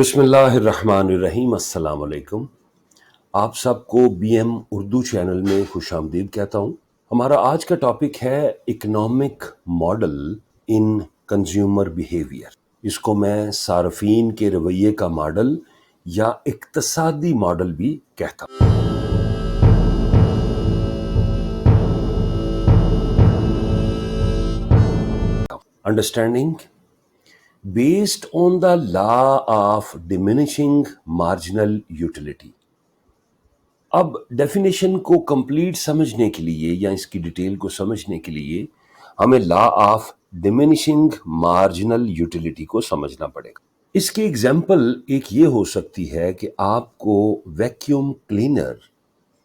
बिस्मिल्लाहिर्रहमानिर्रहीम। अस्सलाम वालेकुम। आप सबको BM उर्दू चैनल में खुश आमदीद कहता हूँ। हमारा आज का टॉपिक है इकोनॉमिक मॉडल इन कंज्यूमर बिहेवियर। इसको मैं सार्फिन के रवैये का मॉडल या इक्तसादी मॉडल भी कहता हूँ। Understanding based on the law of diminishing marginal utility। अब डेफिनेशन को कंप्लीट समझने के लिए या इसकी डिटेल को समझने के लिए हमें law of diminishing marginal utility को समझना पड़ेगा। इसकी एग्जांपल एक ये हो सकती है कि आपको वैक्यूम क्लीनर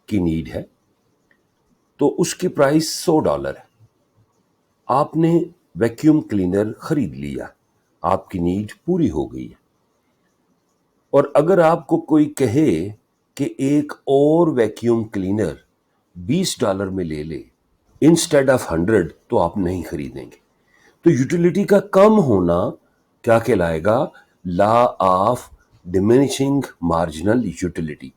की नीड है, तो उसकी प्राइस $100 है। आपने वैक्यूम क्लीनर खरीद लिया, आपकी नीड पूरी हो गई है। और अगर आपको कोई कहे कि एक और वैक्यूम क्लीनर $20 में ले ले इंस्टेड ऑफ 100, तो आप नहीं खरीदेंगे। तो यूटिलिटी का कम होना क्या कहलाएगा? Law of diminishing marginal utility.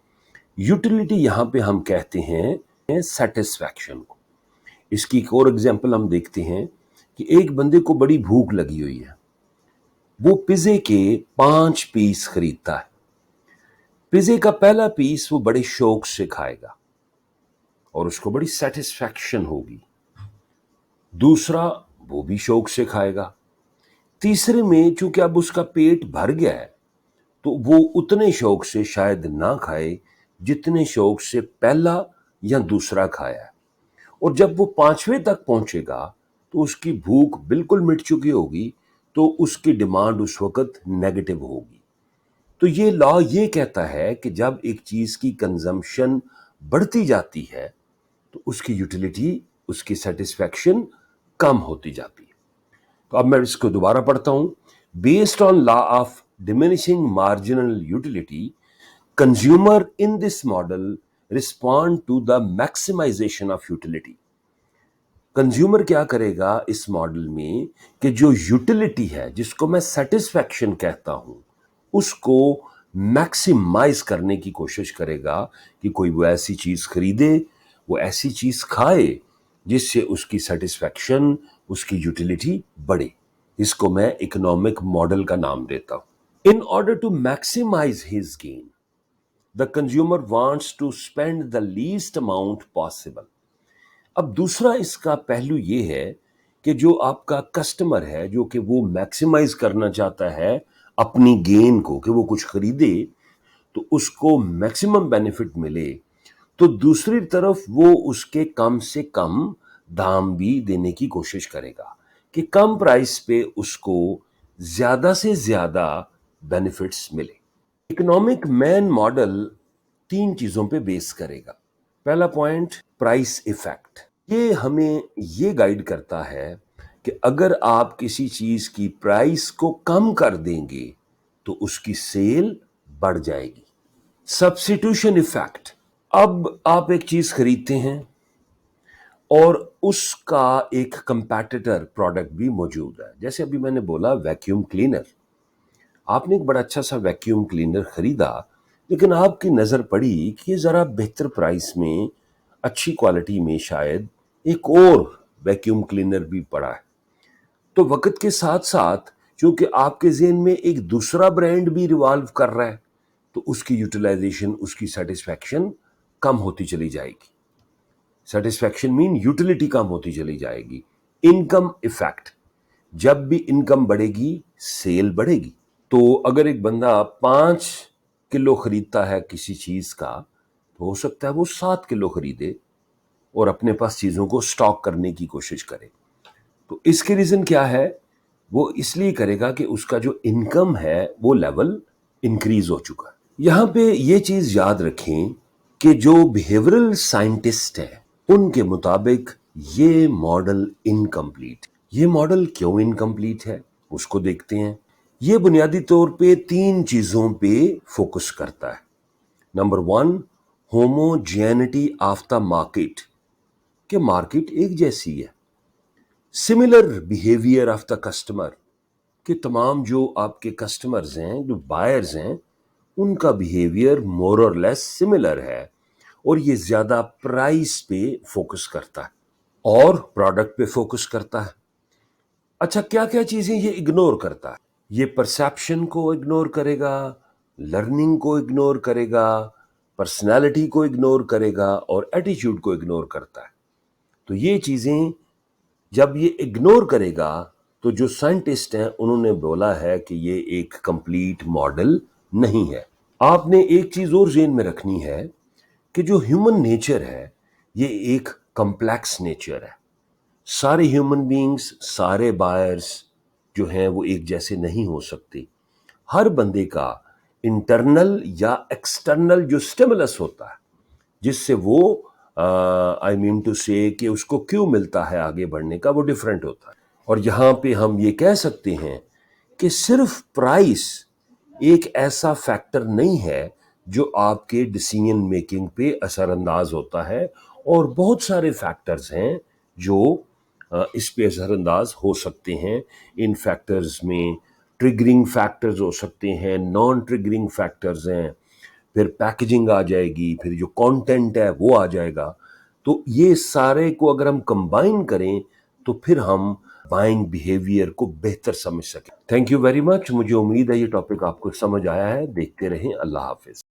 Utility यहां पे हम कहते हैं सेटिस्फैक्शन को। इसकी एक और एग्जांपल हम देखते हैं कि एक बंदे को बड़ी भूख लगी हुई है, वो पिज़्ज़े के 5 पीस खरीदता है। पिज़्ज़े का पहला पीस वो बड़े शौक से खाएगा और उसको बड़ी सेटिस्फैक्शन होगी। दूसरा वो भी शौक से खाएगा। तीसरे में चूंकि अब उसका पेट भर गया है, तो वो उतने शौक से शायद ना खाए जितने शौक से पहला या दूसरा खाया है। और जब वो 5वें तक पहुंचेगा तो उसकी भूख बिल्कुल मिट चुकी होगी, तो उसकी डिमांड उस वक्त नेगेटिव होगी। तो ये लॉ ये कहता है कि जब एक चीज की कंजम्पशन बढ़ती जाती है तो उसकी यूटिलिटी, उसकी सेटिस्फैक्शन कम होती जाती है। तो अब मैं इसको दोबारा पढ़ता हूं। Based on law of diminishing marginal utility, consumer in this model respond to the maximisation of utility. Consumer क्या करेगा इस मॉडल में कि जो यूटिलिटी है, जिसको मैं सेटिस्फैक्शन कहता हूं, उसको मैक्सिमाइज करने की कोशिश करेगा कि कोई वो ऐसी चीज खरीदे, वो ऐसी चीज खाए जिससे उसकी सेटिस्फैक्शन, उसकी यूटिलिटी बढ़े। इसको मैं इकोनॉमिक मॉडल का नाम देता हूं। In order to maximise his gain, the consumer wants to spend the least amount possible. अब दूसरा इसका पहलू ये है कि जो आपका कस्टमर है, जो कि वो मैक्सिमाइज करना चाहता है अपनी गेन को, कि वो कुछ खरीदे तो उसको मैक्सिमम बेनिफिट मिले, तो दूसरी तरफ वो उसके कम से कम दाम भी देने की कोशिश करेगा कि कम प्राइस पे उसको ज्यादा से ज्यादा बेनिफिट्स मिले। इकोनॉमिक मैन मॉडल 3 चीजों पे बेस करेगा। पहला पॉइंट, प्राइस इफेक्ट। ये हमें ये गाइड करता है कि अगर आप किसी चीज की प्राइस को कम कर देंगे तो उसकी सेल बढ़ जाएगी। सब्स्टिट्यूशन इफेक्ट, अब आप एक चीज खरीदते हैं और उसका एक कंपैटिटर प्रोडक्ट भी मौजूद है। जैसे अभी मैंने बोला वैक्यूम क्लीनर, आपने एक बड़ा अच्छा सा वैक्यूम क्लीनर खरीदा, लेकिन आपकी नजर पड़ी कि ये जरा बेहतर प्राइस में, अच्छी क्वालिटी में शायद एक और वैक्यूम क्लीनर भी पड़ा है। तो वक्त के साथ साथ क्योंकि आपके ज़हन में एक दूसरा ब्रांड भी रिवॉल्व कर रहा है, तो उसकी यूटिलाइजेशन, उसकी सेटिस्फैक्शन कम होती चली जाएगी। सेटिस्फैक्शन मीन यूटिलिटी कम होती चली जाएगी। इनकम इफेक्ट, जब भी इनकम बढ़ेगी सेल बढ़ेगी। तो अगर एक बंदा 5 किलो खरीदता है किसी चीज का, तो हो सकता है वो 7 किलो खरीदे और अपने पास चीजों को स्टॉक करने की कोशिश करे। तो इसके रीजन क्या है? वो इसलिए करेगा कि उसका जो इनकम है वो लेवल इंक्रीज हो चुका है। यहां पे ये चीज याद रखें कि जो बिहेवियरल साइंटिस्ट है उनके मुताबिक ये मॉडल इनकम्प्लीट। ये मॉडल क्यों इनकम्प्लीट है उसको देखते हैं। ये बुनियादी तौर पे 3 चीजों पे फोकस करता है। Number 1, homogeneity of the market, कि मार्केट एक जैसी है। Similar behaviour of the customer, کہ تمام جو آپ کے کسٹمرز ہیں، جو بائرز ہیں، ان کا بیہیویئر مور اور لیس سملر ہے، اور یہ زیادہ پرائس پہ فوکس کرتا ہے اور پروڈکٹ پہ فوکس کرتا ہے۔ اچھا، کیا کیا چیزیں یہ اگنور کرتا ہے؟ یہ پرسیپشن کو اگنور کرے گا، لرننگ کو اگنور کرے گا، پرسنالٹی کو اگنور کرے گا، اور ایٹیچیوڈ کو اگنور کرتا ہے۔ تو یہ چیزیں جب یہ اگنور کرے گا تو جو سائنٹسٹ ہیں انہوں نے بولا ہے کہ یہ ایک کمپلیٹ ماڈل نہیں ہے۔ آپ نے ایک چیز اور ذہن میں رکھنی ہے کہ جو ہیومن نیچر ہے یہ ایک کمپلیکس نیچر ہے۔ سارے ہیومن بینگز، سارے بائرز جو ہیں وہ ایک جیسے نہیں ہو سکتے۔ ہر بندے کا انٹرنل یا ایکسٹرنل جو سٹیمولس ہوتا ہے، جس سے وہ آئی مین ٹو سے کہ اس کو کیوں ملتا ہے آگے بڑھنے کا، وہ ڈیفرنٹ ہوتا ہے۔ اور یہاں پہ ہم یہ کہہ سکتے ہیں کہ صرف پرائس ایک ایسا فیکٹر نہیں ہے جو آپ کے ڈیسیژن میکنگ پہ اثر انداز ہوتا ہے، اور بہت سارے فیکٹرز ہیں جو اس پہ اثر انداز ہو سکتے ہیں۔ ان فیکٹرز میں ٹریگرنگ فیکٹرز ہو سکتے ہیں، نان ٹریگرنگ فیکٹرز ہیں، پھر پیکجنگ آ جائے گی، پھر جو کانٹینٹ ہے وہ آ جائے گا۔ تو یہ سارے کو اگر ہم کمبائن کریں تو پھر ہم بائنگ بیہیویئر کو بہتر سمجھ سکیں۔ Thank you very much. مجھے امید ہے یہ ٹاپک آپ کو سمجھ آیا ہے۔ دیکھتے رہیں۔ اللہ حافظ۔